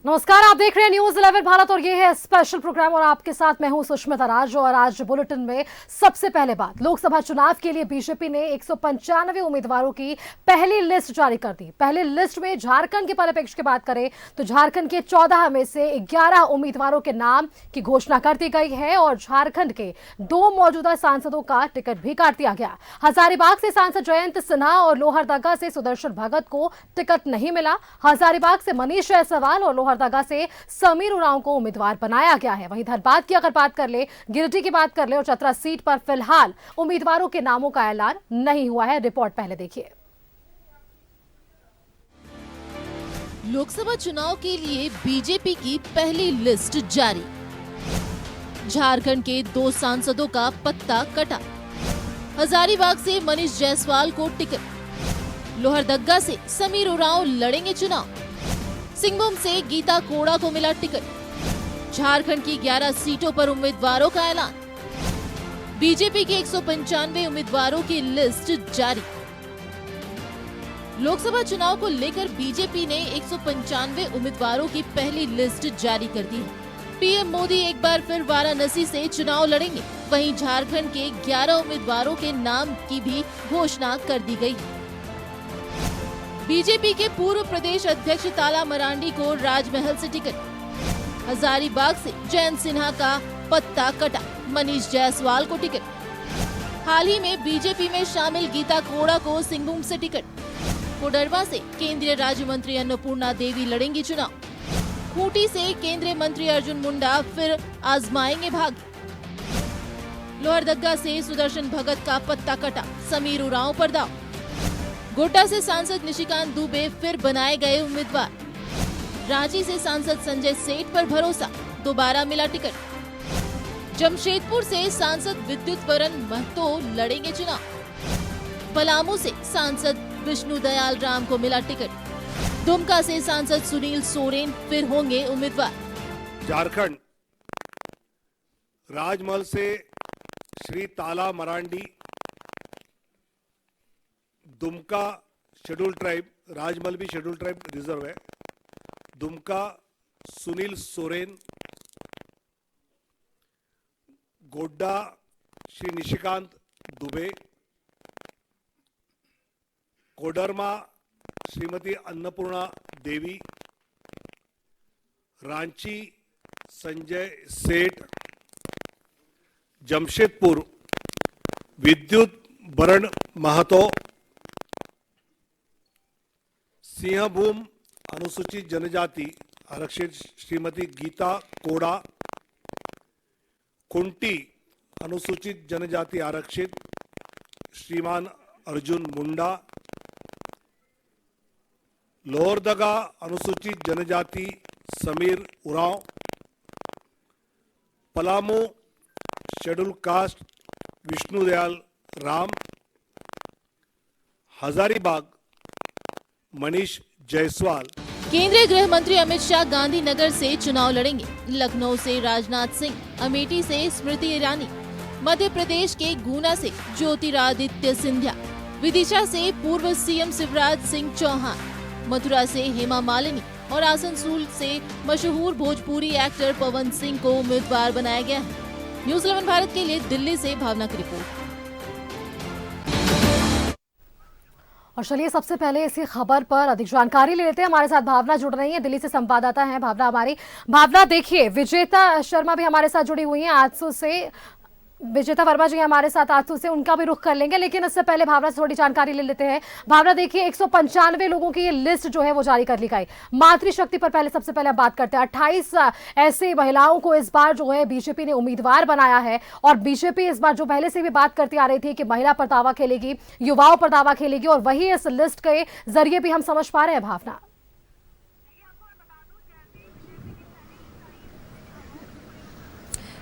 नमस्कार, आप देख रहे हैं न्यूज 11 भारत और ये है स्पेशल प्रोग्राम और आपके साथ मैं हूं सुष्मिता राज। और आज बुलेटिन में सबसे पहले बात, लोकसभा चुनाव के लिए बीजेपी ने 195 उम्मीदवारों की पहली लिस्ट जारी कर दी। पहली लिस्ट में झारखंड के परिप्रेक्ष्य की बात करें तो झारखंड के 14 में से 11 उम्मीदवारों के नाम की घोषणा कर दी गई है और झारखंड के 2 मौजूदा सांसदों का टिकट भी काट दिया गया। हजारीबाग से सांसद जयंत सिन्हा और लोहरदगा से सुदर्शन भगत को टिकट नहीं मिला। हजारीबाग से मनीष जायसवाल और लोहरदगा से समीर उरांव को उम्मीदवार बनाया गया है। वहीं धनबाद की अगर बात कर ले, गिरिडीह की बात कर ले और चतरा सीट पर फिलहाल उम्मीदवारों के नामों का ऐलान नहीं हुआ है। रिपोर्ट पहले देखिए। लोकसभा चुनाव के लिए बीजेपी की पहली लिस्ट जारी। झारखंड के 2 सांसदों का पत्ता कटा। हजारीबाग से मनीष जायसवाल को टिकट, लोहरदगा से समीर उरांव लड़ेंगे चुनाव, सिंहभूम से गीता कोड़ा को मिला टिकट। झारखंड की 11 सीटों पर उम्मीदवारों का ऐलान। बीजेपी के 195 उम्मीदवारों की लिस्ट जारी। लोकसभा चुनाव को लेकर बीजेपी ने 195 उम्मीदवारों की पहली लिस्ट जारी कर दी है। पीएम मोदी एक बार फिर वाराणसी से चुनाव लड़ेंगे। वहीं झारखंड के 11 उम्मीदवारों के नाम की भी घोषणा कर दी गई है। बीजेपी के पूर्व प्रदेश अध्यक्ष ताला मरांडी को राजमहल से टिकट। हजारीबाग से जयंत सिन्हा का पत्ता कटा। मनीष जायसवाल को टिकट। हाल ही में बीजेपी में शामिल गीता कोड़ा को सिंहभूम से टिकट। कोडरमा से केंद्रीय राज्य मंत्री अन्नपूर्णा देवी लड़ेंगी चुनाव। खूंटी से केंद्रीय मंत्री अर्जुन मुंडा फिर आजमाएंगे भाग्य। लोहरदगा से सुदर्शन भगत का पत्ता कटा। समीर उरांव पर दांव। गोड्डा से सांसद निशिकांत दुबे फिर बनाए गए उम्मीदवार। रांची से सांसद संजय सेठ पर भरोसा, दोबारा मिला टिकट। जमशेदपुर से सांसद विद्युत वरण महतो लड़ेंगे चुनाव। पलामू से सांसद विष्णु दयाल राम को मिला टिकट। दुमका से सांसद सुनील सोरेन फिर होंगे उम्मीदवार। झारखंड राजमहल से श्री ताला मरांडी, दुमका शेड्यूल ट्राइब, राजमहल भी शेड्यूल ट्राइब रिजर्व है, दुमका सुनील सोरेन, गोड्डा श्री निशिकांत दुबे, कोडरमा श्रीमती अन्नपूर्णा देवी, रांची संजय सेठ, जमशेदपुर विद्युत वरण महतो, सिंहभूम अनुसूचित जनजाति आरक्षित श्रीमती गीता कोड़ा, कुंटी अनुसूचित जनजाति आरक्षित श्रीमान अर्जुन मुंडा, लोहरदगा अनुसूचित जनजाति समीर उरांव, पलामू शेड्यूल कास्ट विष्णुदयाल राम, हजारीबाग मनीष जायसवाल। केंद्रीय गृह मंत्री अमित शाह गांधीनगर से चुनाव लड़ेंगे। लखनऊ से राजनाथ सिंह, अमेठी से स्मृति ईरानी, मध्य प्रदेश के गुना से ज्योतिरादित्य सिंधिया, विदिशा से पूर्व सीएम शिवराज सिंह चौहान, मथुरा से हेमा मालिनी और आसनसोल से मशहूर भोजपुरी एक्टर पवन सिंह को उम्मीदवार बनाया गया है। न्यूज 11 भारत के लिए दिल्ली से भावना की रिपोर्ट। और चलिए सबसे पहले इसी खबर पर अधिक जानकारी ले लेते हैं। हमारे साथ भावना जुड़ रही है, दिल्ली से संवाददाता हैं भावना हमारी। भावना, देखिए विजेता शर्मा भी हमारे साथ जुड़ी हुई हैं आजसू से, विजेता वर्मा जी हमारे साथ आजसू से, उनका भी रुख कर लेंगे, लेकिन इससे पहले भावना से थोड़ी जानकारी ले लेते हैं। भावना, देखिए 195 लोगों की ये लिस्ट जो है वो जारी कर ली गई। मातृशक्ति पर पहले सबसे पहले बात करते हैं। 28 ऐसी महिलाओं को इस बार जो है बीजेपी ने उम्मीदवार बनाया है और बीजेपी इस बार जो पहले से भी बात करती आ रही थी कि महिला पर दावा खेलेगी, युवाओं पर दावा खेलेगी, और वही इस लिस्ट के जरिए भी हम समझ पा रहे हैं। भावना,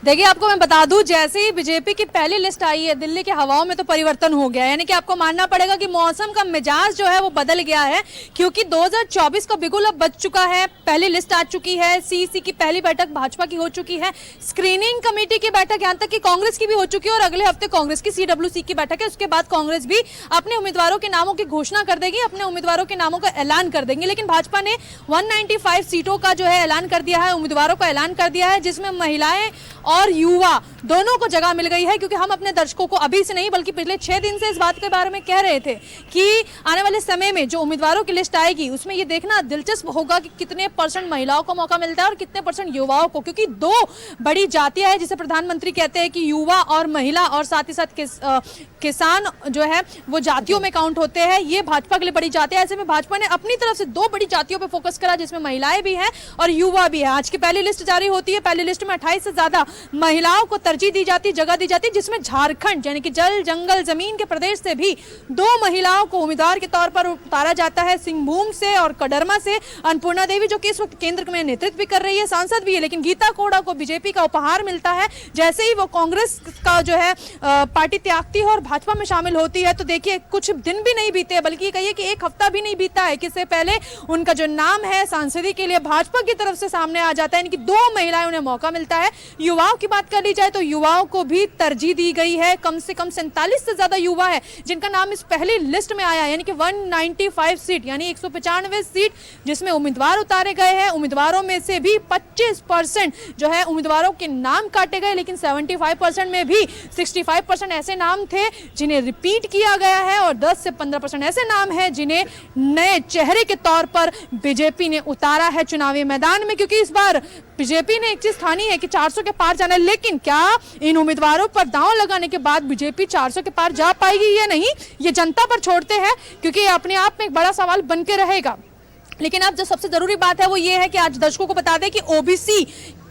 देखिए, आपको मैं बता दूं, जैसे ही बीजेपी की पहली लिस्ट आई है, दिल्ली की हवाओं में तो परिवर्तन हो गया है। यानी कि आपको मानना पड़ेगा कि मौसम का मिजाज जो है वो बदल गया है, क्योंकि 2024 का बिगुल अब बज चुका है। पहली लिस्ट आ चुकी है, सीईसी की पहली बैठक भाजपा की हो चुकी है, स्क्रीनिंग कमेटी की बैठक यहाँ तक कि कांग्रेस की भी हो चुकी है, और अगले हफ्ते कांग्रेस की CWC की बैठक है। उसके बाद कांग्रेस भी अपने उम्मीदवारों के नामों की घोषणा कर देगी, अपने उम्मीदवारों के नामों का ऐलान कर देंगे। लेकिन भाजपा ने 195 सीटों का जो है ऐलान कर दिया है, उम्मीदवारों का ऐलान कर दिया है, जिसमें महिलाएं और युवा दोनों को जगह मिल गई है। क्योंकि हम अपने दर्शकों को अभी से नहीं बल्कि पिछले 6 दिन से इस बात के बारे में कह रहे थे कि आने वाले समय में जो उम्मीदवारों की लिस्ट आएगी उसमें ये देखना दिलचस्प होगा कि कितने % महिलाओं को मौका मिलता है और कितने % युवाओं को, क्योंकि 2 बड़ी जातियां हैं जिसे प्रधानमंत्री कहते हैं कि युवा और महिला, और साथ ही साथ किसान जो है वो जातियों में काउंट होते हैं। ये भाजपा के लिए बड़ी जाति है। ऐसे में भाजपा ने अपनी तरफ से 2 बड़ी जातियों पर फोकस करा, जिसमें महिलाएं भी हैं और युवा भी है। आज की पहली लिस्ट जारी होती है, पहली लिस्ट में 28 से ज्यादा महिलाओं को तरजीह दी जाती, जगह दी जाती, जिसमें झारखंड यानी कि जल जंगल जमीन के प्रदेश से भी 2 महिलाओं को उम्मीदवार के तौर पर उतारा जाता है, सिंहभूम से और कोडरमा से। अन्नपूर्णा देवी जो कि इस वक्त केंद्र में नेतृत्व भी कर रही है, सांसद भी है, लेकिन गीता कोड़ा को बीजेपी का उपहार मिलता है जैसे ही वो कांग्रेस का जो है पार्टी त्यागती है और भाजपा में शामिल होती है। तो देखिए, कुछ दिन भी नहीं बीते, बल्कि कहिए कि 1 हफ्ता भी नहीं बीता है कि इससे पहले उनका जो नाम है सांसदी के लिए भाजपा की तरफ से सामने आ जाता है, यानी कि 2 महिलाएं उन्हें मौका मिलता है। युवाओं की बात कर ली जाए तो युवाओं को भी तरजीह दी गई है। कम से कम 47 से ज्यादा युवा है जिनका नाम इस पहली लिस्ट में आया है, यानी कि 195 सीट यानी 195 सीट जिसमें उम्मीदवार उतारे गए हैं। उम्मीदवारों में से भी 25% जो है उम्मीदवारों के नाम काटे गए, लेकिन 75% में भी 65% ऐसे नाम थे जिन्हें रिपीट किया गया है, और 10 से 15% ऐसे नाम हैं जिन्हें नए चेहरे के तौर पर बीजेपी ने उतारा है चुनावी मैदान में। क्योंकि इस बार बीजेपी ने एक चीज ठानी है कि 400 के पार जाना है, लेकिन क्या इन उम्मीदवारों पर दांव लगाने के बाद बीजेपी 400 के पार जा पाएगी या नहीं, ये जनता पर छोड़ते हैं, क्योंकि अपने आप में एक बड़ा सवाल बन के रहेगा। लेकिन अब जो सबसे जरूरी बात है वो ये है कि आज दर्शकों को बता दें कि ओबीसी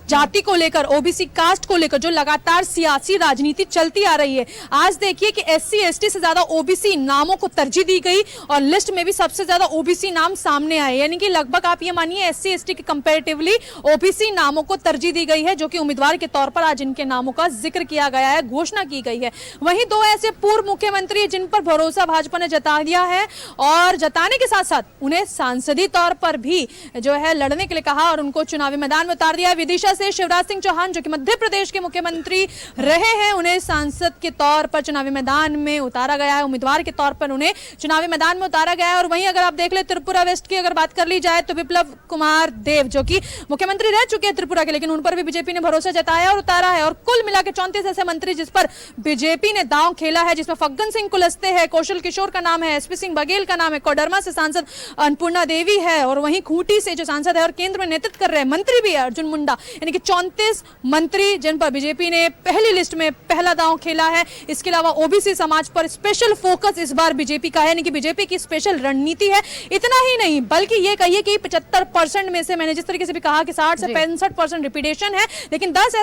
जाति को लेकर, ओबीसी कास्ट को लेकर जो लगातार सियासी राजनीति चलती आ रही है, आज देखिए कि SC ST से ज्यादा ओबीसी नामों को तरजीह दी गई और लिस्ट में भी सबसे ज्यादा ओबीसी नाम सामने आए, यानी कि लगभग आप ये मानिए SC ST के कंपैरेटिवली ओबीसी नामों को तरजीह दी गई है, जो कि उम्मीदवार के तौर पर आज इनके नामों का जिक्र किया गया है, घोषणा की गई है। वहीं 2 ऐसे पूर्व मुख्यमंत्री जिन पर भरोसा भाजपा ने जता दिया है और जताने के साथ साथ उन्हें सांसदीय तौर पर भी जो है लड़ने के लिए कहा और उनको चुनावी मैदान में उतार दिया। विदिशा से शिवराज सिंह चौहान जो कि मध्य प्रदेश के मुख्यमंत्री रहे हैं, उन्हें सांसद के तौर पर चुनावी मैदान में उतारा गया है, उम्मीदवार के तौर पर उन्हें चुनावी मैदान में उतारा गया है। और वहीं अगर आप देख ले त्रिपुरा वेस्ट की अगर बात कर ली जाए तो विप्लव कुमार देव जो कि मुख्यमंत्री रह चुके हैं त्रिपुरा के, लेकिन उन पर भी बीजेपी ने भरोसा जताया और उतारा है। और कुल मिला के 34 ऐसे मंत्री जिस पर बीजेपी ने दांव खेला है, जिसमें फग्गन सिंह कुलस्ते है, कौशल किशोर का नाम है, SP सिंह बघेल का नाम है, कोडरमा से सांसद अन्नपूर्णा देवी है, और वहीं खूंटी से जो सांसद है और केंद्र में नेतृत्व कर रहे हैं मंत्री भी है अर्जुन मुंडा, यानी कि 34 मंत्री जिन पर बीजेपी ने पहली लिस्ट में पहला दांव खेला है। इसके अलावा ओबीसी समाज पर स्पेशल फोकस इस बार बीजेपी का है, यानी कि बीजेपी की स्पेशल रणनीति है। इतना ही नहीं बल्कि ये कहिए कि 75% में से मैंने जिस तरीके से भी कहा कि 60 से 65% रिपीटेशन है, लेकिन 10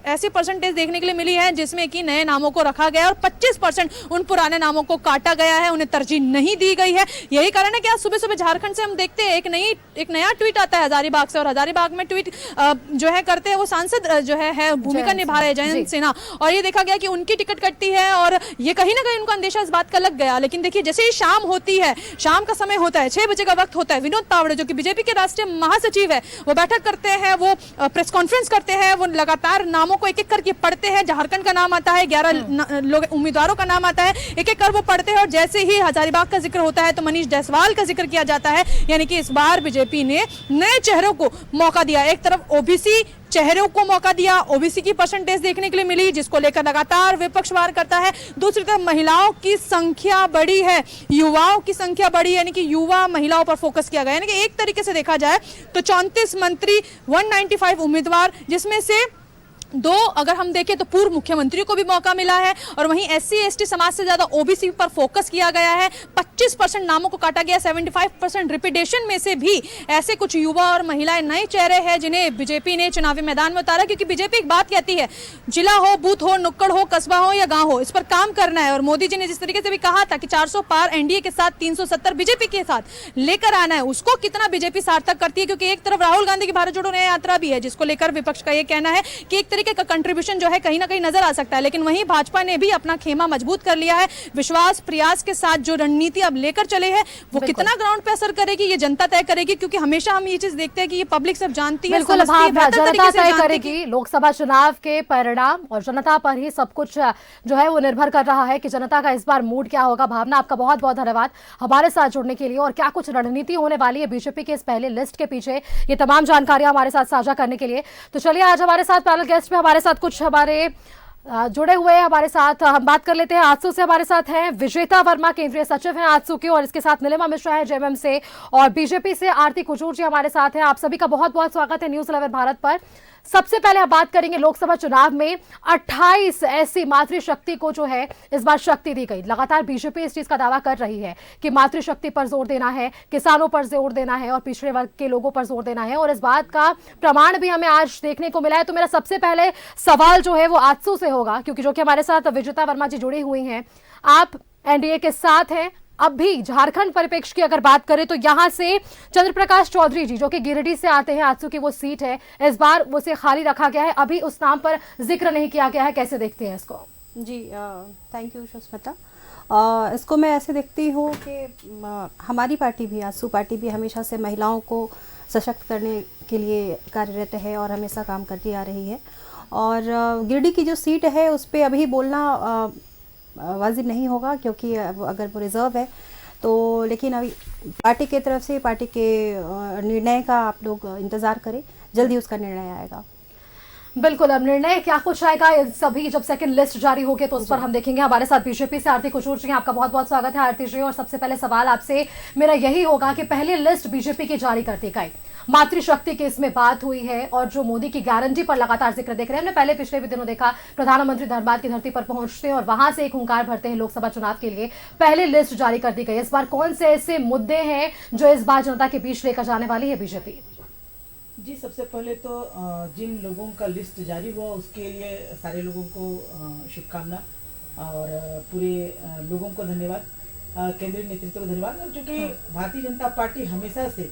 ऐसी परसेंटेज देखने के लिए मिली है जिसमें कि नए नामों को रखा गया और 25% उन पुराने नामों को काटा गया है, उन्हें तरजीह नहीं दी गई है। यही कारण है कि आज सुबह सुबह झारखंड से हम देखते हैं एक नया ट्वीट आता है हजारीबाग से, और हजारीबाग में ट्वीट जो है करते हैं वो सांसद जो है भूमिका निभा रहे जयंत सिन्हा, और ये देखा गया कि उनकी टिकट कटती है और ये कहीं ना कहीं उनको अंदेशा इस बात का लग गया। लेकिन देखिए जैसे ही शाम होती है, शाम का समय होता है, 6 बजे का वक्त होता है, विनोद तावड़े जो कि बीजेपी के राष्ट्रीय महासचिव है वो बैठक करते हैं, वो प्रेस कॉन्फ्रेंस करते हैं, वो लगातार नामों को एक एक करके पढ़ते हैं। झारखंड का नाम आता है, 11 लोग उम्मीदवारों का नाम आता है, एक एक कर वो पढ़ते हैं, और जैसे ही हजारीबाग का जिक्र होता है तो मनीष जायसवाल का जिक्र किया जाता है। यानी कि इस बार बीजेपी ने नए चेहरों को मौका दिया, एक तरफ ओबीसी चेहरों को मौका दिया, ओबीसी की परसेंटेज देखने के लिए मिली जिसको लेकर लगातार विपक्ष वार करता है, दूसरी तरफ महिलाओं की संख्या बढ़ी है, युवाओं की संख्या बढ़ी, यानी कि युवा महिलाओं पर फोकस किया गया। यानी कि एक तरीके से देखा जाए तो 34 मंत्री, 195 उम्मीदवार, जिसमें से 2 अगर हम देखें तो पूर्व मुख्यमंत्री को भी मौका मिला है, और वहीं SC ST समाज से ज्यादा ओबीसी पर फोकस किया गया है, 25% नामों को काटा गया, 75% रिपीटेशन में से भी ऐसे कुछ युवा और महिलाएं नए चेहरे हैं जिन्हें बीजेपी ने चुनावी मैदान में उतारा। क्योंकि बीजेपी एक बात कहती है, जिला हो, बूथ हो, नुक्कड़ हो, कस्बा हो या गांव हो, इस पर काम करना है। और मोदी जी ने जिस तरीके से भी कहा था कि 400 पार एनडीए के साथ 370 बीजेपी के साथ लेकर आना है, उसको कितना बीजेपी सार्थक करती है। क्योंकि एक तरफ राहुल गांधी की भारत जोड़ो न्याय यात्रा भी है जिसको लेकर विपक्ष का यह कहना है कि एक तरीके का कंट्रीब्यूशन जो है कहीं ना कहीं नजर आ सकता है। लेकिन वहीं भाजपा ने भी अपना खेमा मजबूत कर लिया है। विश्वास प्रयास के साथ जो रणनीति अब लेकर चले हैं वो कितना ग्राउंड पे असर करेगी ये जनता तय करेगी, क्योंकि हमेशा हम ये चीज देखते हैं कि ये पब्लिक सब जानती है, बिल्कुल समझती है, बेहतर जनता तरीके से तय जानती है करेगी लोकसभा चुनाव के परिणाम, और जनता पर ही सब कुछ जो है वो निर्भर कर रहा है कि जनता का इस बार मूड क्या होगा। भावना, आपका बहुत बहुत धन्यवाद हमारे साथ जुड़ने के लिए, और क्या कुछ रणनीति होने वाली है बीजेपी के इस पहले लिस्ट के पीछे, ये तमाम जानकारियां हमारे साथ साझा करने के लिए। तो चलिए आज हमारे साथ पैनल गेस्ट में हमारे साथ कुछ हमारे जुड़े हुए हैं हमारे साथ। हम बात कर लेते हैं आजसू से। हमारे साथ हैं विजेता वर्मा, केंद्रीय सचिव हैं आजसू के, और इसके साथ नीलिमा मिश्रा है जेएमएम से, और बीजेपी से आरती कुजूर जी हमारे साथ हैं। आप सभी का बहुत बहुत स्वागत है न्यूज़ 11 भारत पर। सबसे पहले हम बात करेंगे लोकसभा चुनाव में 28 ऐसी मातृशक्ति को जो है इस बार शक्ति दी गई। लगातार बीजेपी इस चीज का दावा कर रही है कि मातृशक्ति पर जोर देना है, किसानों पर जोर देना है और पिछड़े वर्ग के लोगों पर जोर देना है, और इस बात का प्रमाण भी हमें आज देखने को मिला है। तो मेरा सबसे पहले सवाल जो है वो आजसू से होगा, क्योंकि जो कि हमारे साथ विजेता वर्मा जी जुड़ी हुई हैं, आप एनडीए के साथ हैं। अब भी झारखंड परिप्रेक्ष्य की अगर बात करें तो यहां से चंद्र प्रकाश चौधरी जी जो कि गिरिडीह से आते हैं, आजसू की वो सीट है, इस बार उसे खाली रखा गया है, अभी उस नाम पर जिक्र नहीं किया गया है। कैसे देखते हैं इसको? जी थैंक यू सुष्मिता। इसको मैं ऐसे देखती हूँ कि हमारी पार्टी भी, आजसू पार्टी भी हमेशा से महिलाओं को सशक्त करने के लिए कार्यरत है और हमेशा काम करती आ रही है। और गिरिडीह की जो सीट है उस पर अभी बोलना वाजिब नहीं होगा, क्योंकि अगर वो रिजर्व है तो, लेकिन अभी पार्टी की तरफ से पार्टी के निर्णय का आप लोग इंतज़ार करें, जल्दी उसका निर्णय आएगा। बिल्कुल, अब निर्णय क्या कुछ आएगा सभी जब सेकंड लिस्ट जारी होगी तो उस पर हम देखेंगे। हमारे साथ बीजेपी से आरती कुजूर जी, आपका बहुत बहुत स्वागत है आरती जी। और सबसे पहले सवाल आपसे मेरा यही होगा कि पहली लिस्ट बीजेपी की जारी करती गई, मातृशक्ति की इसमें बात हुई है, और जो मोदी की गारंटी पर लगातार जिक्र देख रहे हैं। हमने पहले पिछले भी दिनों देखा प्रधानमंत्री धनबाद की धरती पर पहुंचते हैं और वहां से एक हुंकार भरते हैं लोकसभा चुनाव के लिए। पहली लिस्ट जारी कर दी गई। इस बार कौन से ऐसे मुद्दे हैं जो इस बार जनता के बीच लेकर जाने वाली है बीजेपी? जी, सबसे पहले तो जिन लोगों का लिस्ट जारी हुआ उसके लिए सारे लोगों को शुभकामना, और पूरे लोगों को धन्यवाद, केंद्रीय नेतृत्व को धन्यवाद। और चूँकि भारतीय जनता पार्टी हमेशा से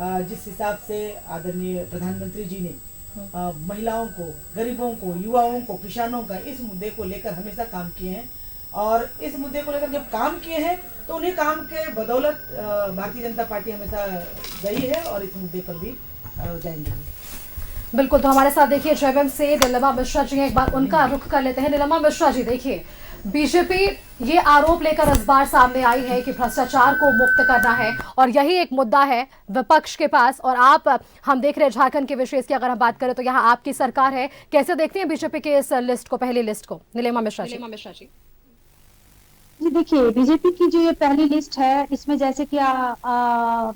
जिस हिसाब से आदरणीय प्रधानमंत्री जी ने महिलाओं को, गरीबों को, युवाओं को, किसानों का इस मुद्दे को लेकर हमेशा काम किए हैं, और इस मुद्दे को लेकर जब काम किए हैं तो उन्हीं काम के बदौलत भारतीय जनता पार्टी हमेशा गई है और इस मुद्दे पर भी जाएंगे। बिल्कुल, तो हमारे साथ देखिए जेएमएम से नीलिमा मिश्रा जी हैं, एक बार उनका रुख कर लेते हैं। नीलिमा मिश्रा जी, देखिए बीजेपी ये आरोप लेकर इस बार सामने आई है कि भ्रष्टाचार को मुक्त करना है, और यही एक मुद्दा है विपक्ष के पास। और आप, हम देख रहे हैं झारखंड के विशेष की अगर हम बात करें तो यहाँ आपकी सरकार है। कैसे देखते हैं बीजेपी के इस लिस्ट को, पहली लिस्ट को? नीलिमा मिश्रा जी। जी देखिए, बीजेपी की जो ये पहली लिस्ट है इसमें जैसे कि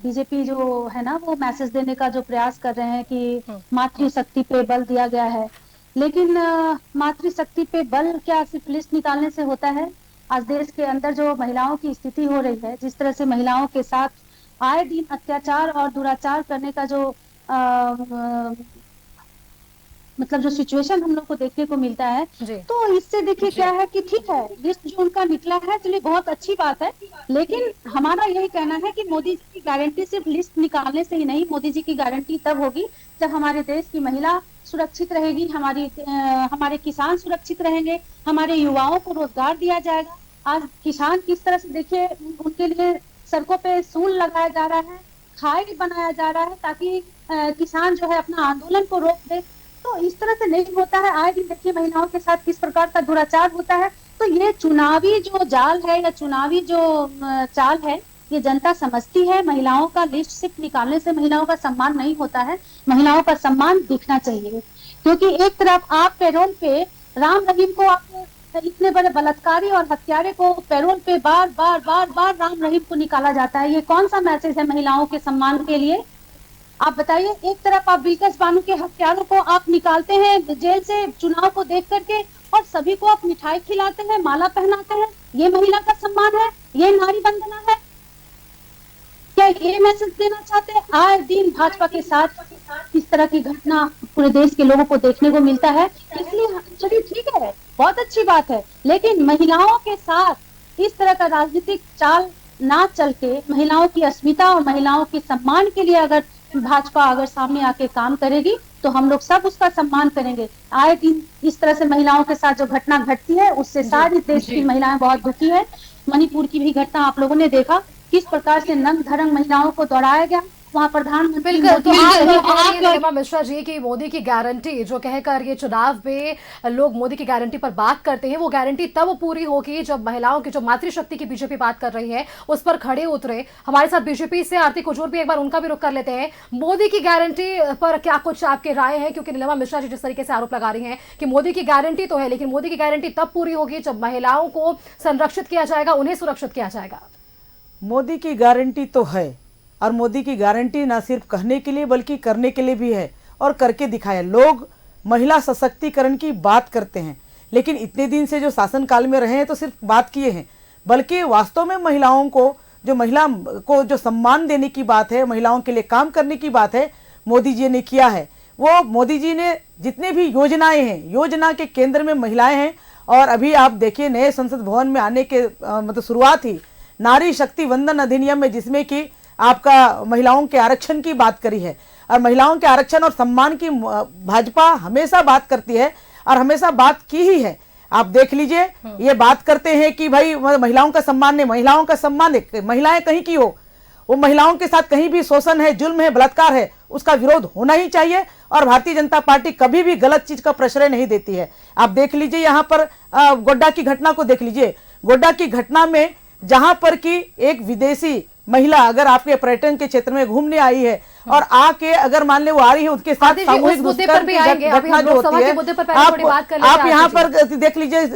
बीजेपी जो है ना वो मैसेज देने का जो प्रयास कर रहे हैं कि मातृशक्ति पे बल दिया गया है, लेकिन मातृशक्ति पे बल क्या सिर्फ लिस्ट निकालने से होता है? आज देश के अंदर जो महिलाओं की स्थिति हो रही है, जिस तरह से महिलाओं के साथ आए दिन अत्याचार और दुराचार करने का जो मतलब जो सिचुएशन हम लोग को देखने को मिलता है, तो इससे देखिए क्या है कि ठीक है लिस्ट जो उनका निकला है चलिए बहुत अच्छी बात है, लेकिन हमारा यही कहना है कि मोदी जी की गारंटी सिर्फ लिस्ट निकालने से ही नहीं, मोदी जी की गारंटी तब होगी जब हमारे देश की महिला सुरक्षित रहेगी, हमारे किसान सुरक्षित रहेंगे, हमारे युवाओं को रोजगार दिया जाएगा। आज किसान किस तरह से देखिए उनके लिए सड़कों पे सूल लगाया जा रहा है, खाई बनाया जा रहा है ताकि किसान जो है अपना आंदोलन को रोक दे। तो इस तरह से नहीं होता है। आए दिन देखिए महिलाओं के साथ किस प्रकार का दुराचार होता है। तो ये चुनावी जो जाल है या चुनावी जो चाल है ये जनता समझती है। महिलाओं का लिस्ट सिर्फ निकालने से महिलाओं का सम्मान नहीं होता है, महिलाओं का सम्मान दिखना चाहिए। क्योंकि एक तरफ आप पैरोल पे राम रहीम को, आप इतने बड़े बलात्कारी और हत्यारे को पैरोल पे बार बार राम रहीम को निकाला जाता है। ये कौन सा मैसेज है महिलाओं के सम्मान के लिए? आप बताइए। एक तरफ आप बिल्किस बानो के हत्यारों को आप निकालते हैं जेल से चुनाव को देख करके, और सभी को आप मिठाई खिलाते हैं, माला पहनाते हैं। ये महिला का सम्मान है? ये नारी वंदना है? क्या ये मैसेज देना चाहते हैं? आए दिन भाजपा के साथ इस तरह की घटना पूरे देश के लोगों को देखने को मिलता है। इसलिए चलिए ठीक है, बहुत अच्छी बात है, लेकिन महिलाओं के साथ इस तरह का राजनीतिक चाल ना चल के महिलाओं की अस्मिता और महिलाओं के सम्मान के लिए अगर भाजपा अगर सामने आके काम करेगी तो हम लोग सब उसका सम्मान करेंगे। आए दिन इस तरह से महिलाओं के साथ जो घटना घटती है उससे सारी देश की महिलाएं बहुत दुखी है। मणिपुर की भी घटना आप लोगों ने देखा किस प्रकार से नंग धरंग महिलाओं को दौड़ाया गया, वहाँ प्रधानमंत्री बिल्कुल। तो आप नीलिमा मिश्रा जी की मोदी की गारंटी जो कहकर ये चुनाव में लोग मोदी की गारंटी पर बात करते हैं, वो गारंटी तब पूरी होगी जब महिलाओं की जो मातृशक्ति की बीजेपी बात कर रही है उस पर खड़े उतरे। हमारे साथ बीजेपी से आरती कुजूर भी, एक बार उनका भी रुख कर लेते हैं। मोदी की गारंटी पर क्या कुछ आपके राय है, क्योंकि नीलिमा मिश्रा जी जिस तरीके से आरोप लगा रही है कि मोदी की गारंटी तो है लेकिन मोदी की गारंटी तब पूरी होगी जब महिलाओं को संरक्षित किया जाएगा, उन्हें सुरक्षित किया जाएगा। मोदी की गारंटी तो है और मोदी की गारंटी ना सिर्फ कहने के लिए बल्कि करने के लिए भी है और करके दिखाया। लोग महिला सशक्तिकरण की बात करते हैं लेकिन इतने दिन से जो शासनकाल में रहे हैं तो सिर्फ बात किए हैं, बल्कि वास्तव में महिलाओं को महिला को जो सम्मान देने की बात है, महिलाओं के लिए काम करने की बात है, मोदी जी ने किया है। वो मोदी जी ने जितने भी योजनाएं हैं, योजना के केंद्र में महिलाएं हैं। और अभी आप देखिए नए संसद भवन में आने के मतलब शुरुआत ही नारी शक्ति वंदन अधिनियम में, जिसमें कि आपका महिलाओं के आरक्षण की बात करी है। और महिलाओं के आरक्षण और सम्मान की भाजपा हमेशा बात करती है और हमेशा बात की ही है। आप देख लीजिए, ये बात करते हैं कि भाई महिलाओं का सम्मान नहीं, महिलाओं का सम्मान है, महिलाएं कहीं की हो, वो महिलाओं के साथ कहीं भी शोषण है, जुल्म है, बलात्कार है, उसका विरोध होना ही चाहिए। और भारतीय जनता पार्टी कभी भी गलत चीज का प्रश्रय नहीं देती है। आप देख लीजिए यहाँ पर गोड्डा की घटना को देख लीजिए। गोड्डा की घटना में जहां पर कि एक विदेशी महिला अगर आपके पर्यटन के क्षेत्र में घूमने आई है और आके अगर मान ले वो आ रही है, उसके साथ सामूहिक दुष्कर्म की घटना जो होती है, आप यहाँ पर देख लीजिए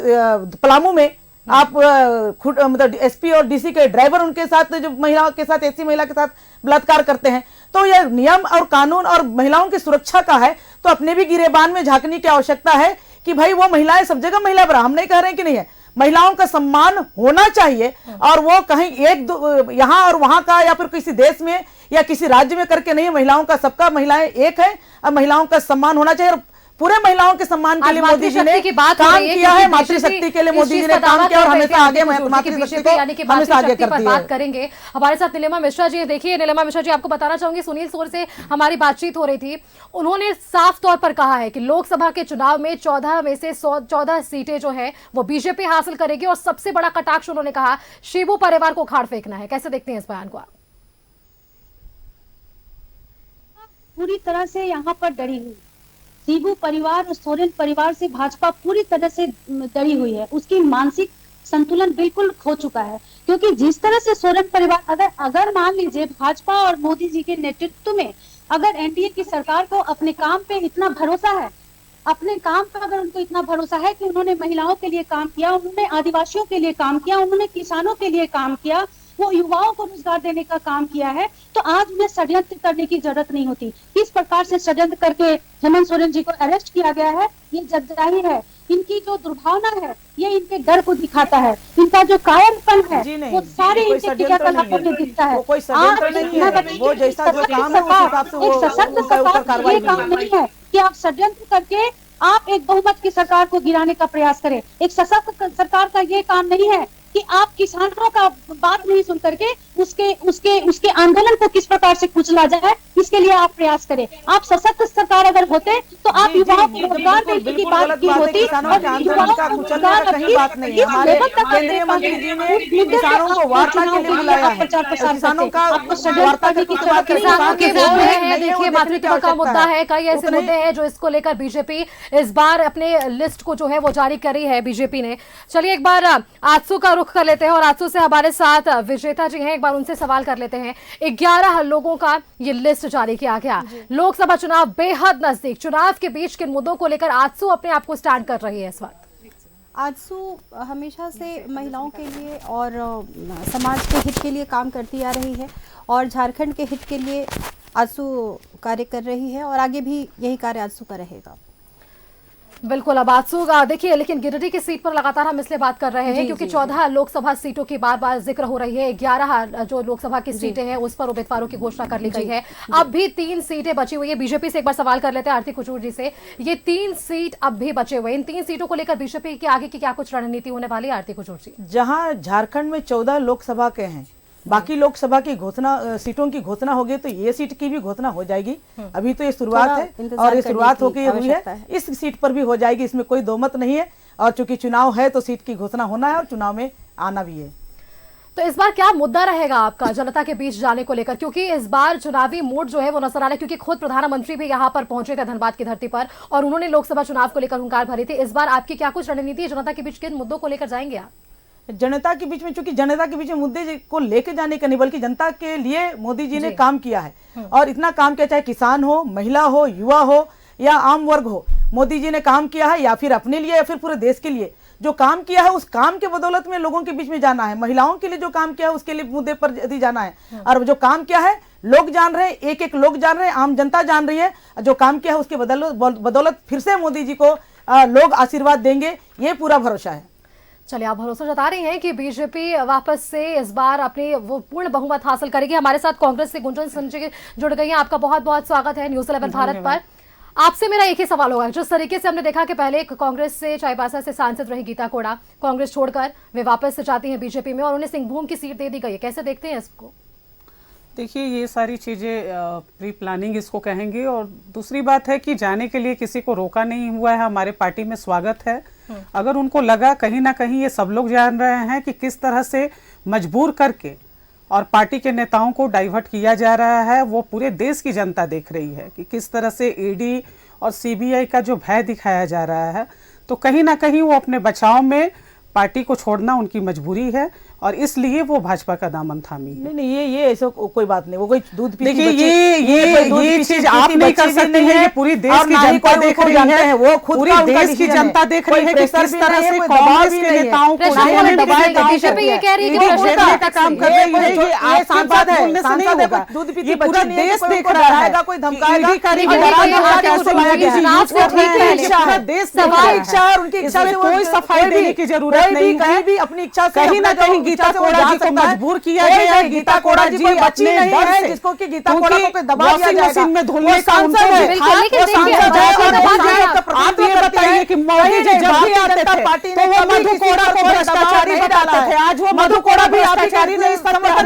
पलामू में आप मतलब एसपी और डीसी के ड्राइवर उनके साथ जो महिला के साथ, ऐसी महिला के साथ बलात्कार करते हैं। तो यह नियम और कानून और महिलाओं की सुरक्षा का है, तो अपने भी गिरेबान में झांकने की आवश्यकता है कि भाई वो महिलाएं सब जगह महिला बराबर, हम नहीं कह रहे हैं कि नहीं है, महिलाओं का सम्मान होना चाहिए। और वो कहीं एक यहाँ और वहां का या फिर किसी देश में या किसी राज्य में करके नहीं, महिलाओं का सबका, महिलाएं एक है और महिलाओं का सम्मान होना चाहिए। और पूरे महिलाओं के सम्मान के लिए मोदी जी ने काम किया है, मातृशक्ति के लिए मोदी जी ने काम किया और हमेशा आगे मातृशक्ति को हमेशा आगे करती है। बात करेंगे हमारे साथ नीलिमा मिश्रा जी। देखिए नीलिमा मिश्रा जी, आपको बताना चाहूंगी, सुनील सोर से हमारी बातचीत हो रही थी, उन्होंने साफ तौर पर कहा है कि लोकसभा के चुनाव में 14 में से 14 सीटें जो है वो बीजेपी हासिल करेगी और सबसे बड़ा कटाक्ष उन्होंने कहा शिबू परिवार को खाड़ फेंकना है। कैसे देखते हैं इस बयान को आप? पूरी तरह से यहाँ पर डरी हुई शिबू परिवार और सोरेन परिवार से भाजपा पूरी तरह से डरी हुई है। उसकी मानसिक संतुलन बिल्कुल खो चुका है, क्योंकि जिस तरह से सोरेन परिवार अगर मान लीजिए भाजपा और मोदी जी के नेतृत्व में अगर एनडीए की सरकार को अपने काम पे इतना भरोसा है, अपने काम पर अगर उनको इतना भरोसा है कि उन्होंने महिलाओं के लिए काम किया, उन्होंने आदिवासियों के लिए काम किया, उन्होंने किसानों के लिए काम किया, वो युवाओं को रोजगार देने का काम किया है, तो आज उन्हें षड्यंत्र करने की जरूरत नहीं होती। किस प्रकार से षड्यंत्र करके हेमंत सोरेन जी को अरेस्ट किया गया है, ये जगजाहिर है। इनकी जो दुर्भावना है ये इनके डर को दिखाता है, इनका जो कायरपन है वो सारे इनके क्रियाकलापों में दिखता है। एक सशक्त सरकार ये काम नहीं है कि आप षड्यंत्र करके आप एक बहुमत की सरकार को गिराने का प्रयास करें। एक सशक्त सरकार का ये काम नहीं है कि आप किसानों का बात नहीं सुन करके उसके आंदोलन को किस प्रकार से कुचला जाए, इसके लिए आप प्रयास करें। आप सशक्त सरकार अगर होते तो आप युवाओं को रोजगार देने की बात की होती और युवाओं को रोजगार केंद्रीय मंत्री जी ने किसानों को वार्ता के लिए बुलाया है। किसानों का वार्ता करने की किसानों के बोल हैं। देखिए मातृत्व का मुद्दा है, कई ऐसे मुद्दे हैं जो इसको लेकर बीजेपी इस बार अपने लिस्ट को जो है वो जारी करी है बीजेपी ने। चलिए एक बार आजसू का रुख कर लेते हैं और आजसू से हमारे साथ विजेता जी हैं, एक बार उनसे सवाल कर लेते हैं। 11 लोगों का ये लिस्ट जारी किया गया, लोकसभा चुनाव बेहद नजदीक, चुनाव के बीच किन मुद्दों को लेकर आजसू अपने आप को स्टैंड कर रही है इस वक्त? आजसू हमेशा से महिलाओं के लिए और समाज के हित के लिए काम करती आ रही है और झारखंड के हित के लिए आजसू कार्य कर रही है और आगे भी यही कार्य आजसू का रहेगा। बिल्कुल। अब आजसू देखिए, लेकिन गिरिडीह की सीट पर लगातार हम इसलिए बात कर रहे हैं क्योंकि 14 लोकसभा सीटों की बार बार जिक्र हो रही है। 11 जो लोकसभा की सीटें हैं उस पर उम्मीदवारों की घोषणा कर ली गई है। अब भी 3 सीटें बची हुई है। बीजेपी से एक बार सवाल कर लेते हैं आरती कुजूर जी से, ये 3 सीट अब भी बचे हुए, इन 3 सीटों को लेकर बीजेपी की आगे की क्या कुछ रणनीति होने वाली है आरती कुजूर जी? जहाँ झारखंड में 14 लोकसभा के हैं बाकी लोकसभा की घोषणा सीटों की घोषणा होगी तो ये सीट की भी घोषणा हो जाएगी। अभी तो ये शुरुआत है और ये शुरुआत होकर हुई है, इस सीट पर भी हो जाएगी, इसमें कोई दो मत नहीं है। और चूंकि चुनाव है तो सीट की घोषणा होना है और चुनाव में आना भी है। तो इस बार क्या मुद्दा रहेगा आपका जनता के बीच जाने को लेकर, क्योंकि इस बार चुनावी मूड जो है वो नजर आ रहा है, क्योंकि खुद प्रधानमंत्री भी यहाँ पर पहुंचे थे धनबाद की धरती पर और उन्होंने लोकसभा चुनाव को लेकर हुंकार भरी थी। इस बार आपकी क्या कुछ रणनीति है, जनता के बीच किन मुद्दों को लेकर जाएंगे आप? जनता के बीच में, चूंकि जनता के बीच में मुद्दे को लेके जाने का नहीं बल्कि जनता के लिए मोदी जी ने काम किया है और इतना काम किया, चाहे किसान हो, महिला हो, युवा हो या आम वर्ग हो, मोदी जी ने काम किया है, या फिर अपने लिए या फिर पूरे देश के लिए जो काम किया है उस काम के बदौलत में लोगों के बीच में जाना है। महिलाओं के लिए जो काम किया है उसके लिए मुद्दे पर यदि जाना है और जो काम किया है लोग जान रहे हैं, एक एक लोग जान रहे हैं, आम जनता जान रही है, जो काम किया है उसके बदौलत फिर से मोदी जी को लोग आशीर्वाद देंगे, ये पूरा भरोसा है। चलिए, आप भरोसा जता रही हैं कि बीजेपी वापस से इस बार अपनी वो पूर्ण बहुमत हासिल करेगी। हमारे साथ कांग्रेस से गुंजन संजय जुड़ गई हैं, आपका बहुत बहुत स्वागत है न्यूज़ 11 भारत पर। आपसे मेरा एक ही सवाल होगा, जिस तरीके से हमने देखा कि पहले कांग्रेस से चाईबासा से सांसद रही गीता कोड़ा, कांग्रेस छोड़कर वे वापस से जाती हैं बीजेपी में और उन्हें सिंहभूम की सीट दे दी गई है, कैसे देखते हैं इसको? देखिए, ये सारी चीज़ें प्री प्लानिंग इसको कहेंगे और दूसरी बात है कि जाने के लिए किसी को रोका नहीं हुआ है, हमारे पार्टी में स्वागत है। अगर उनको लगा कहीं ना कहीं, ये सब लोग जान रहे हैं कि किस तरह से मजबूर करके और पार्टी के नेताओं को डाइवर्ट किया जा रहा है, वो पूरे देश की जनता देख रही है कि किस तरह से ईडी और सीबीआई का जो भय दिखाया जा रहा है, तो कहीं ना कहीं वो अपने बचाव में पार्टी को छोड़ना उनकी मजबूरी है और इसलिए वो भाजपा का दामन थामी है। नहीं, ये ऐसा कोई बात नहीं, वो कोई दूध पीती देखिए, ये चीज आप नहीं कर सकते हैं, ये पूरी देश की जनता देख रही है, वो खुद पूरी देश की जनता देख रही है कि किस तरह से कांग्रेस के नेताओं को बीजेपी ये कह रही है का काम कर रही है, ये आप सांसद है, सांसद है, दूध पीती पूरा देश देख रहा है, कोई धमकाएगा, कोई सफाई देने की जरूरत नहीं है, भी अपनी इच्छा से कहीं ना कहीं गीता कोड़ा जी को मजबूर किया गया है। गीता कोड़ा जी कोई बच्ची नहीं है जिसको कि गीता कोड़ा को दबा दिया जाएगा, मशीन में धुलने का उनको आप ये बताइए कि मोदी जी जब भी आते थे तो वो मधु कोड़ा को भ्रष्टाचारी बताते थे, आज वो मधु कोड़ा भी भ्रष्टाचारी नहीं सरकार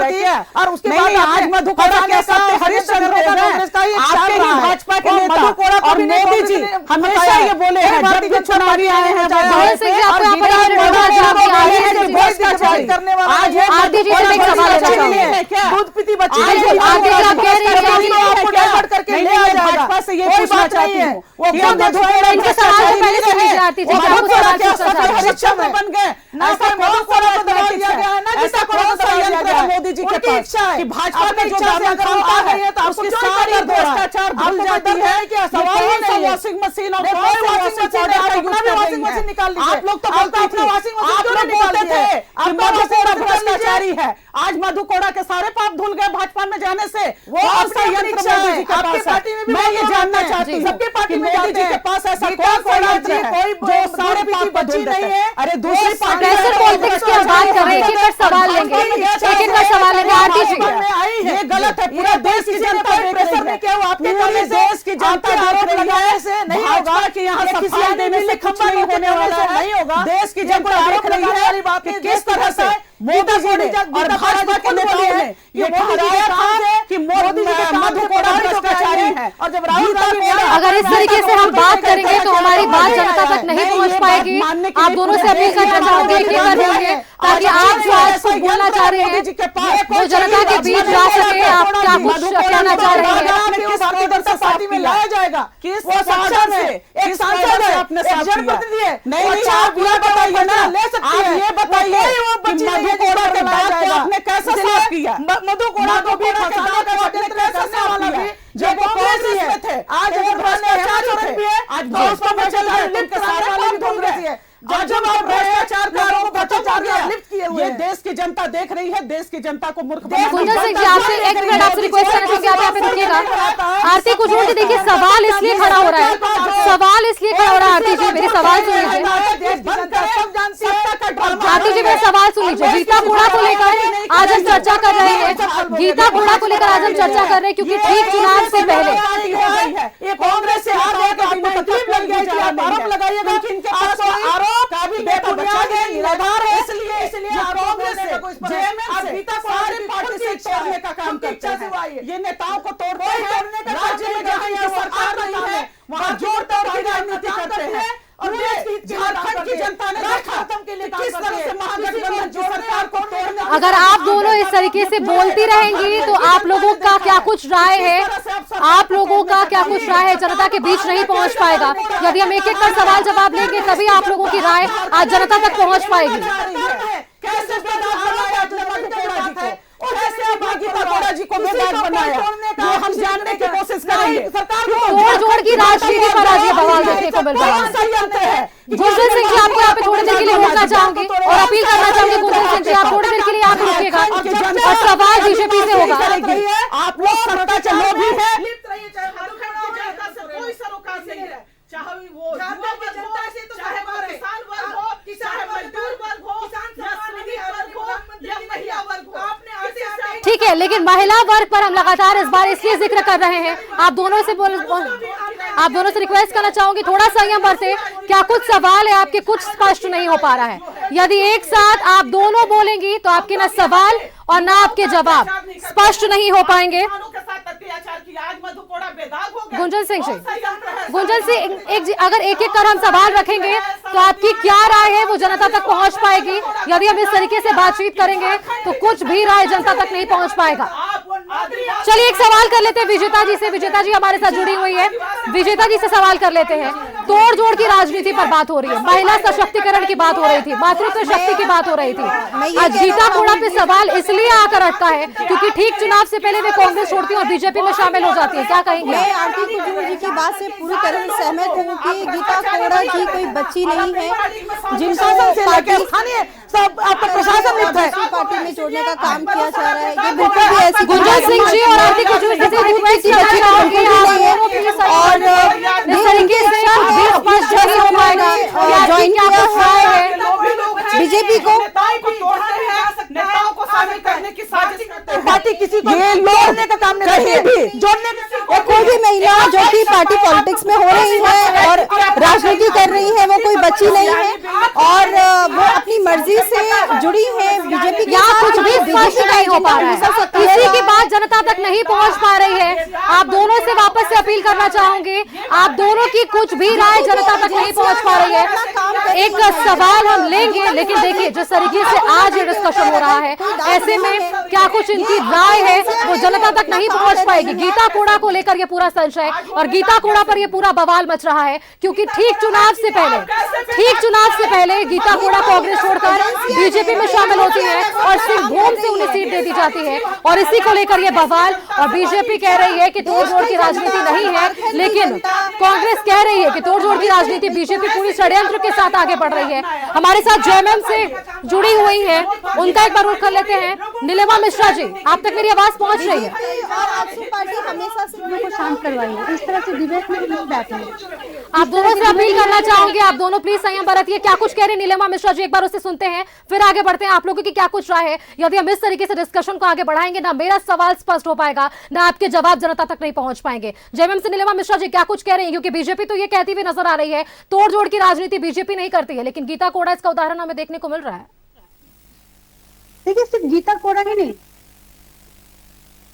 थी और उसके बाद आज मधु कोड़ा के साथ हरिश्चंद्र आपके ही भाजपा के नेता और मोदी जी हमेशा ये बोले हैं जब भी चुनावी आए हैं करने वाला आज आरती जी से एक सवाल है, दूध पीती बच्ची करके ले आ जाएगा, भाजपा से ये पूछना चाहती हूँ, वो इनके सवाल से पहले सुन लीजिए आरती जी, हरिश्चंद्र बन गए, ऐसा मधु कोड़ा को दबा दिया गया है ना, जिसका कौन सा यंत्र है मोदी जी के पास कि भाजपा की जो क्षमता है तो उसके सारे भ्रष्टाचार भूल जाती है कि सवाल ही नहीं, वॉशिंग मशीन और वॉशिंग मशीन निकाल लीजिए, आप लोग तो बोलते थे, आप लोग बोलते थे मधु कोड़ा भ्रष्टाचारी है, आज मधु कोड़ा के सारे पाप धुल गए भाजपा में जाने से, वो कौन सा यंत्र मोदी जी के पास है? मैं ये जानना चाहती हूँ, सबके पार्टी में मोदी जी के पास ऐसा कौन सा यंत्र है जो सारे पाप धुल नहीं है? अरे दूसरी पार्टी पॉलिटिक्स की बात कर रहे हैं, एक एक का सवाल लेंगे, एक एक का सवाल लेंगे आरती जी। ये गलत है, पूरा देश की जनता प्रेशर में क्या आपके पूरे देश की जनता आरोप लगाने से नहीं होगा कि यहाँ सफाई देने से कुछ नहीं होने वाला है, नहीं होगा, देश की जनता आरोप लगाने वाली बात कि किस तरह से मोदी जी ने और भाजपा के नेताओं ने ये ठहराया था कि मोदी जी के मधु कोड़ा भ्रष्टाचारी है और जब राहुल गांधी अगर इस तरीके से हम बात करेंगे तो हमारी बात जनता तक नहीं पहुंच पाएगी। आप दोनों से अपील करना चाहूंगी कि करेंगे ताकि आप जो आज कुछ बोलना चाह रहे हैं वो जनता के बीच जा सके, आप क्या कुछ कहना चाह रहे हैं? भारतीय जनता पार्टी में लाया जाएगा, किस वो सांसद है, एक सांसद है, अपने जनप्रतिनिधि है, नहीं आप ये बताइए ना, ले सकते हैं, ये बताइए मधु कोड़ा के बाद आपने कैसे साफ किया? मधु कोड़ा को भी फंसाने का षड्यंत्र कैसे वाला भी जब कांग्रेस में थे, आज भ्रष्टाचार भी है, आज भाजपा में चल रहा है, लिप्त सारे वाले कांग्रेस है, जब आप भ्रष्टाचार को भ्रष्टाचार लिप्त किए हुए, ये देश की जनता देख रही है, देश की जनता को मूर्ख गुंजन सिंह जी आपसे एक मिनट आपसे रिक्वेस्ट करना चाहूंगी, आप यहाँ पे रुकिएगा। आरती कुछ और देखिए, सवाल इसलिए खड़ा हो रहा है, सवाल इसलिए खड़ा हो रहा है, आरती जी मेरी सवाल सुन लीजिए, आरती जी मेरा सवाल सुन लीजिए। गीता कोड़ा को लेकर आज हम चर्चा कर रहे हैं, गीता कोड़ा को लेकर आज हम चर्चा कर रहे हैं क्योंकि ठीक चुनाव से पहले ये कांग्रेस से आरोप लगाइएगा कि इनके पास आरोप का भी बेबुनियाद है, इसलिए कांग्रेस से तोड़ने का काम करते हैं, ये नेताओं को तोड़ते हैं। राज्य में जहाँ ये सरकार नहीं है वहाँ जोड़ तोड़ की राजनीति करते हैं। और झारखंड की जनता ने देखा किस तरह से महागठबंधन की सरकार को तोड़ने। अगर आप दोनों इस तरीके से बोलती रहेंगी तो आप लोगों का क्या कुछ राय है, आप लोगों का क्या कुछ राय है जनता के बीच नहीं पहुंच पाएगा। यदि हम एक एक कर सवाल जवाब लेंगे तभी आप लोगों की राय आज जनता तक पहुंच पाएगी। कैसे जी को बेदाग बनाया, वो हम जानने की कोशिश करेंगे। तोड़ जोड़ की राजनीति पर आज ये बवाल देखने को मिल रहा है। गुंजन सिंह जी, आपको यहाँ पे थोड़ी देर के लिए रोकना चाहूंगी और अपील करना चाहूंगी। गुंजन सिंह जी, आप थोड़ी देर के लिए यहाँ पे रुकिएगा और सवाल बीजेपी से होगा। आप लोग सत्ता के लोभी हैं। कोई सरोकार नहीं है, चाहे वो जनता से तो चाहे वो किसान वर्ग हो, चाहे मजदूर वर्ग हो, या श्रमिक वर्ग हो, या महिला वर्ग हो। आपने ठीक है, लेकिन महिला वर्ग पर हम लगातार इस बार इसलिए जिक्र कर रहे हैं। आप दोनों से रिक्वेस्ट करना चाहूंगी थोड़ा संयम बरते। क्या कुछ सवाल है आपके, कुछ स्पष्ट नहीं हो पा रहा है। यदि एक साथ आप दोनों बोलेंगी तो आपके ना सवाल और ना आपके जवाब स्पष्ट नहीं हो पाएंगे। गुंजन सिंह जी, गुंजन सिंह, अगर एक एक कर हम सवाल रखेंगे तो आपकी क्या राय है वो जनता तक पहुंच पाएगी। यदि हम इस तरीके से बातचीत करेंगे तो कुछ भी राय जनता तक नहीं पहुंच पाएगा। चलिए एक सवाल कर लेते हैं विजेता जी से। विजेता जी हमारे साथ जुड़ी हुई है, विजेता जी से सवाल कर लेते हैं। तोड़ जोड़ की राजनीति पर बात हो रही है, महिला सशक्तिकरण की बात हो रही थी, मातृत्व शक्ति की बात हो रही थी। आज गीता कोड़ा पे सवाल इसलिए आकर अटका है क्योंकि ठीक चुनाव से पहले वे कांग्रेस छोड़ती है और बीजेपी में शामिल हो जाती है। क्या कहेंगे? मैं आरती कुजूर जी की बात से पूरी तरह से सहमत हूँ कि गीता कोड़ा जी कोई बच्ची नहीं है जिनको पार्टी में जोड़ने का काम किया जा रहा है। ये बिल्कुल भी ऐसी गुंजन सिंह जी और आरती कुजूर जी से रिक्वेस्ट करना चाहूंगी और इस तरीके से स्पष्ट नहीं हो पाएगा ज्वाइन किया बीजेपी को नेताओं को शामिल करने की साजिश करते हैं। पार्टी किसी को ये जोड़ने का काम नहीं करती, जोड़ने और कोई भी महिला जो कि पार्टी पॉलिटिक्स में हो रही है और राजनीति कर रही है वो कोई बच्ची नहीं है और वो अपनी मर्जी से जुड़ी है बीजेपी के साथ। कुछ भी स्पष्ट नहीं हो पा रहा है, किसी की बात जनता तक नहीं पहुंच पा रही है। आप दोनों से वापस से अपील करना चाहूंगी, आप दोनों की कुछ भी राय जनता तक नहीं पहुंच पा रही है। एक सवाल हम लेंगे, लेकिन देखिए जिस तरीके से आज ये डिस्कशन हो रहा है ऐसे में क्या कुछ इनकी राय है वो जनता तक नहीं पहुंच पाएगी। गीता कोड़ा को लेकर ये पूरा संशय और गीता कोड़ा पर ये पूरा बवाल मच रहा है क्योंकि ठीक चुनाव से पहले गीता कोड़ा कांग्रेस छोड़कर बीजेपी में शामिल होती है और सिंहभूम से उन्हें सीट दे दी जाती है और इसी को लेकर ये बवाल। और बीजेपी कह रही है कि तोड़जोड़ की राजनीति नहीं है, लेकिन कांग्रेस कह रही है कि तोड़जोड़ की राजनीति बीजेपी पूरी षड्यंत्र के साथ आगे बढ़ रही है। हमारे साथ जेएमएम से जुड़ी हुई है, उनका एक बार रुख कर लेते हैं। नीलिमा मिश्रा जी, आप तक मेरी आवाज पहुंच रही है? पार्टी हमेशा से लोगों को शांत करवाई है, इस तरह से डिबेट में नहीं बैठे हैं। आप दोनों से अपील करना चाहूंगी, आप दोनों प्लीज संयम बरतिए। क्या कुछ कह रही नीलिमा मिश्रा जी, एक बार उससे सुनते हैं फिर आगे बढ़ते हैं। आप लोगों की क्या कुछ राय है? यदि हम इस तरीके से डिस्कशन को आगे बढ़ाएंगे ना मेरा सवाल स्पष्ट हो पाएगा ना आपके जवाब जनता तक नहीं पहुंच पाएंगे। जेएमएम से नीलिमा मिश्रा जी क्या कुछ कह रही है? क्योंकि बीजेपी तो ये कहती हुई नजर आ रही है तोड़ जोड़ की राजनीति बीजेपी नहीं करती है, लेकिन गीता कोड़ा इसका उदाहरण हमें देखने को मिल रहा है। देखिए सिर्फ गीता कोड़ा ही नहीं,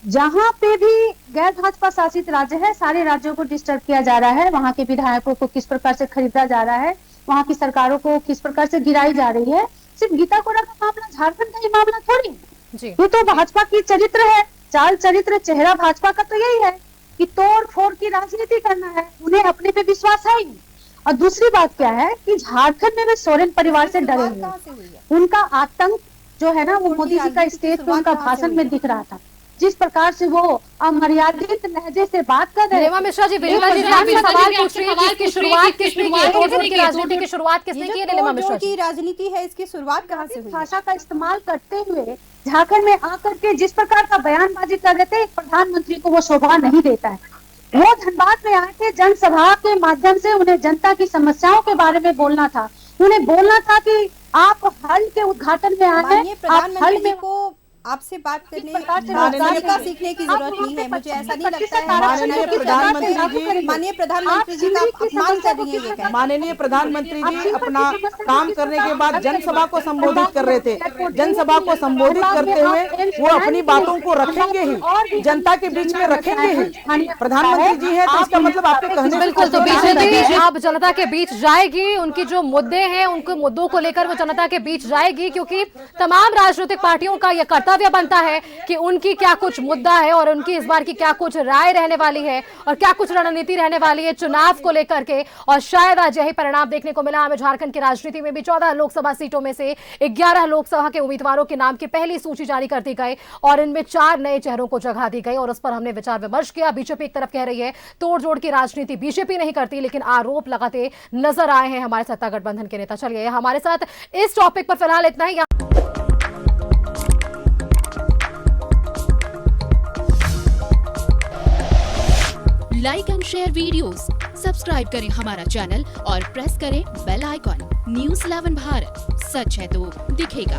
जहां पे भी गैर भाजपा शासित राज्य है सारे राज्यों को डिस्टर्ब किया जा रहा है। वहां के विधायकों को किस प्रकार से खरीदा जा रहा है, वहां की सरकारों को किस प्रकार से गिराई जा रही है। सिर्फ गीता कोड़ा का मामला झारखंड का ही मामला थोड़ी है, ये तो भाजपा की चरित्र है, चाल चरित्र चेहरा भाजपा का तो यही है कि तोड़ फोड़ की राजनीति करना है, उन्हें अपने पे विश्वास है ही। और दूसरी बात क्या है कि झारखंड में वे सोरेन परिवार से डरे हुए, उनका आतंक जो है ना वो मोदी जी का स्टेज पे उनका भाषण में दिख रहा था। जिस प्रकार से वो अमर्यादित लहजे से बात कर रहे हैं। मिश्रा जी, विनीता जी आपसे सवाल पूछ रही है कि शुरुआत किसने की है? तोड़ की राजनीति की शुरुआत किसने की है? नीलिमा मिश्रा जी, राजनीति है इसकी शुरुआत कहां से हुई? भाषा का इस्तेमाल करते हुए झारखंड में आकर के जिस प्रकार का बयानबाजी कर रहे थे, प्रधानमंत्री को वो शोभा नहीं देता है। वो धनबाद में आए थे, जनसभा के माध्यम से उन्हें जनता की समस्याओं के बारे में बोलना था। उन्हें बोलना था कि आप हल के उद्घाटन में आए हैं, आप हल में को आपसे बात करने प्रकार से तरीका सीखने की जरूरत नहीं है। मुझे ऐसा नहीं लगता है माननीय प्रधानमंत्री जी का अपमान कर रही है ये कहना। माननीय प्रधानमंत्री जी अपना काम करने के बाद जनसभा को संबोधित कर रहे थे। जनसभा को संबोधित करते हुए वो अपनी बातों को रखेंगे ही, जनता के बीच में रखेंगे ही। प्रधानमंत्री जी है तो इसका मतलब आपके कहने से बिल्कुल। तो बीजेपी अब जनता के बीच जाएगी, उनकी जो मुद्दे हैं उनको मुद्दों को लेकर वो जनता के बीच जाएगी, क्योंकि तमाम राजनीतिक पार्टियों का यह कर्तव्य बनता है कि उनकी क्या कुछ मुद्दा है और उनकी इस बार की क्या कुछ राय रहने वाली है और क्या कुछ रणनीति रहने वाली है चुनाव को लेकर के। और शायद आज यही परिणाम देखने को मिला हमें झारखंड की राजनीति में भी। 14 लोकसभा सीटों में से 11 लोकसभा के उम्मीदवारों के नाम की पहली सूची जारी कर दी गई और इनमें 4 नए चेहरों को जगह दी गई और उस पर हमने विचार विमर्श किया। बीजेपी एक तरफ कह रही है तोड़ जोड़ की राजनीति बीजेपी नहीं करती, लेकिन आरोप लगाते नजर आए हैं हमारे सत्ता गठबंधन के नेता। चलिए हमारे साथ इस टॉपिक पर फिलहाल इतना ही। Like and share videos, subscribe करें हमारा चैनल और प्रेस करें बेल आइकॉन। न्यूज़ 11 भारत, सच है तो दिखेगा।